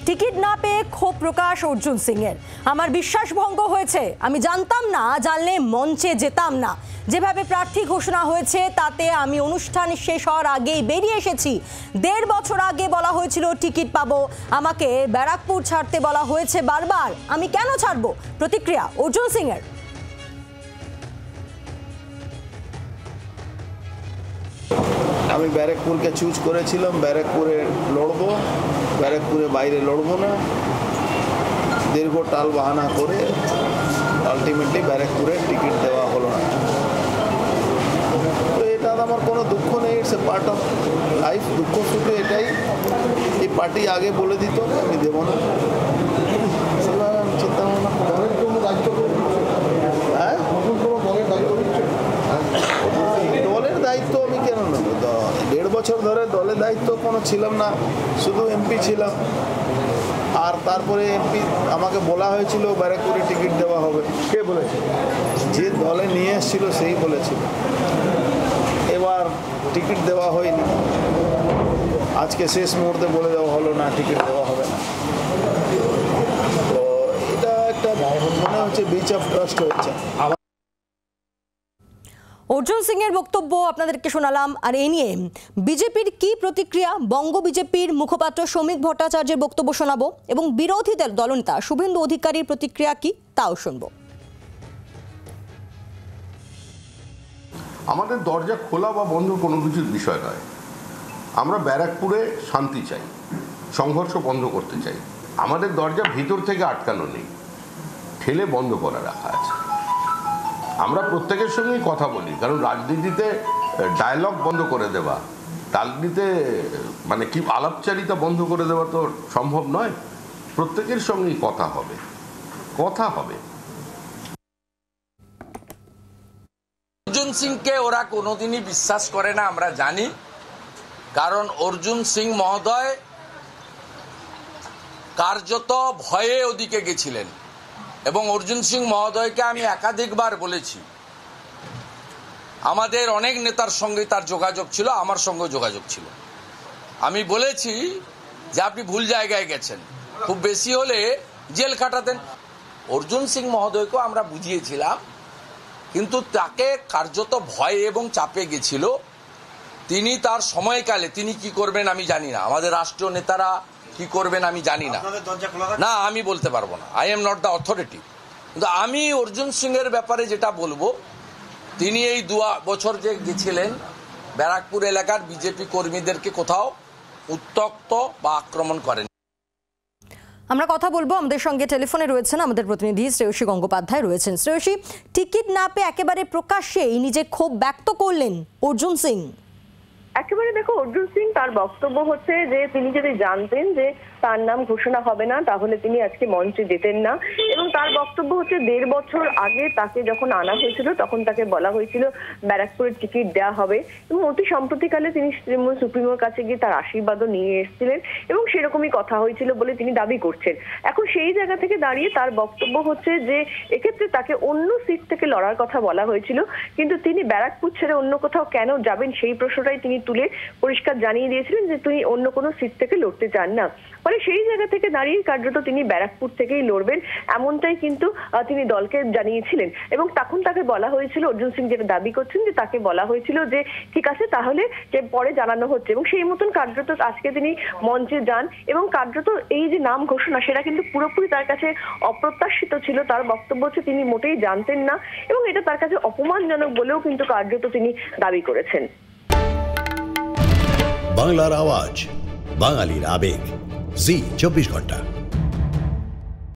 Ticket না পেয়ে ক্ষোভ প্রকাশ অর্জুন সিং এর। আমার বিশ্বাস ভঙ্গ হয়েছে, আমি জানতাম না, জানলে মঞ্চে যেতাম না। যেভাবে প্রার্থী ঘোষণা হয়েছে তাতে আমি অনুষ্ঠান শেষ হওয়ার আগেই বেরিয়ে এসেছি। 1.5 বছর আগে বলা হয়েছিল টিকিট পাবো, আমাকে ব্যারাকপুর ছাড়তে বলা হয়েছে বারবার, আমি কেন ছাড়বো? প্রতিক্রিয়া অর্জুন সিং এর। আমি ব্যারাকপুরকে চুজ করেছিলাম, ব্যারাকপুরে লড়বো, ব্যারাকপুরে বাইরে লড়বো না। দীর্ঘ টাল বাহানা করে আলটিমেটলি ব্যারাকপুরে টিকিট দেওয়া হলো না। তো এটা আমার কোনো দুঃখ নেই, it's a part of life. দুঃখ শুধু এটাই, এই পার্টি আগে বলে দিত আমি দেবো না, চিন্তা ভাবনা দলের দায়িত্ব আমি কেন নেব? 1.5 বছর ধরে দলের দায়িত্ব কোনো ছিলাম না, শুধু এমপি ছিলাম। আর তারপরে এমপি আমাকে বলা হয়েছিল ব্যারাকপুরে টিকিট দেওয়া হবে। কে বলেছে? যে দলে নিয়ে এসেছিল সেই বলেছিল। এবার টিকিট দেওয়া হয়নি, আজকে শেষ মুহূর্তে বলে দেওয়া হলো না টিকিট দেওয়া হবে না। তো এটা একটা মনে হচ্ছে ব্রিচ অফ ট্রাস্ট হয়েছে। অর্জুন সিং এর বক্তব্য আপনাদেরকে শোনালাম। আর এই নিয়ে বিজেপির কি প্রতিক্রিয়া, বঙ্গ বিজেপির মুখপাত্র শ্রমিক ভট্টাচার্যের বক্তব্য শোনাবো এবং বিরোধী দলনেতা শুভেন্দু অধিকারীর প্রতিক্রিয়া কি তাও শুনবো। আমাদের দরজা খোলা বা বন্ধ কোনো কিছুর বিষয় নয়। আমরা ব্যারাকপুরে শান্তি চাই, সংঘর্ষ বন্ধ করতে চাই। আমাদের দরজা ভিতর থেকে আটকানো নেই, ঠেলে বন্ধ করা রাখা আছে। আমরা প্রত্যেকের সঙ্গেই কথা বলি, কারণ রাজনীতিতে ডায়ালগ বন্ধ করে দেওয়া, রাজনীতিতে মানে কি আলাপচারিতা বন্ধ করে দেওয়া তো সম্ভব নয়। প্রত্যেকের সঙ্গেই কথা হবে। অর্জুন সিংকে ওরা কোনোদিনই বিশ্বাস করে না, আমরা জানি। কারণ অর্জুন সিং মহোদয় কার্যত ভয়ে ওদিকে গেছিলেন এবং অর্জুন সিং মহোদয়কে আমি একাধিকবার বলেছি, আমাদের অনেক নেতার সঙ্গে তার যোগাযোগ ছিল, আমার সঙ্গে যোগাযোগ ছিল। আমি বলেছি যে আপনি ভুল জায়গায় গেছেন, খুব বেশি হলে জেল খাটাতেন। অর্জুন সিং মহোদয়কেও আমরা বুঝিয়েছিলাম, কিন্তু তাকে কার্যত ভয়ে এবং চাপে গেছিল। তিনি তার সময়কালে তিনি কি করবেন আমি জানি না, আমাদের রাষ্ট্রীয় নেতারা কি করবেন আমি জানি না, না আমি বলতে পারবো না, I am not the authority. কিন্তু আমি অর্জুন সিং এর ব্যাপারে যেটা বলবো, তিনি এই 2 বছর যে গেছিলেন ব্যারাকপুর এলাকার বিজেপি কর্মীদেরকে কোথাও উত্ত্যক্ত বা আক্রমণ করেন। আমরা কথা বলবো, আমাদের সঙ্গে টেলিফোনে রয়েছেন আমাদের প্রতিনিধি শ্রেয়সী গঙ্গোপাধ্যায় রয়েছেন। শ্রেয়সী, টিকিট না পেয়ে একেবারে প্রকাশ্যেই নিজে ক্ষোভ ব্যক্ত করলেন অর্জুন সিং। একেবারে দেখো, অর্জুন সিং তার বক্তব্য হচ্ছে যে তিনি যদি জানতেন যে তার নাম ঘোষণা হবে না তাহলে তিনি আজকে মঞ্চে যেতেন না। এবং তার বক্তব্য হচ্ছে 1.5 বছর আগে তাকে যখন আনা হয়েছিল তখন তাকে বলা হয়েছিল ব্যারাকপুরের টিকিট দেওয়া হবে এবং অতি সম্প্রতিকালে তিনি তৃণমূল সুপ্রিমোর কাছে গিয়ে তার আশীর্বাদও নিয়ে এসেছিলেন এবং সেরকমই কথা হয়েছিল বলে তিনি দাবি করছেন। এখন সেই জায়গা থেকে দাঁড়িয়ে তার বক্তব্য হচ্ছে যে এক্ষেত্রে তাকে অন্য সিট থেকে লড়ার কথা বলা হয়েছিল, কিন্তু তিনি ব্যারাকপুর ছেড়ে অন্য কোথাও কেন যাবেন সেই প্রশ্নটাই তিনি তুলে পরিষ্কার জানিয়ে দিয়েছিলেন যে তিনি অন্য কোনো সিট থেকে লড়তে চান না। ফলে সেই জায়গা থেকে দাঁড়িয়ে কার্যত তিনি ব্যারাকপুর থেকেই লড়বেন এমনটাই কিন্তু তিনি দলকে জানিয়েছিলেন। এবং তখন তাকে বলা হয়েছিল, অর্জুন সিং যেটা দাবি করছেন যে তাকে বলা হয়েছিল যে ঠিক আছে তাহলে যে পরে জানানো হচ্ছে, এবং সেই মতন কার্যত আজকে তিনি মঞ্চে যান এবং কার্যত এই যে নাম ঘোষণা সেটা কিন্তু পুরোপুরি তার কাছে অপ্রত্যাশিত ছিল। তার বক্তব্য হচ্ছে তিনি মোটেই জানতেন না এবং এটা তার কাছে অপমানজনক বলেও কিন্তু কার্যত তিনি দাবি করেছেন। বাংলার আওয়াজ, বাঙালির আবেগ, জি 24 ঘন্টা।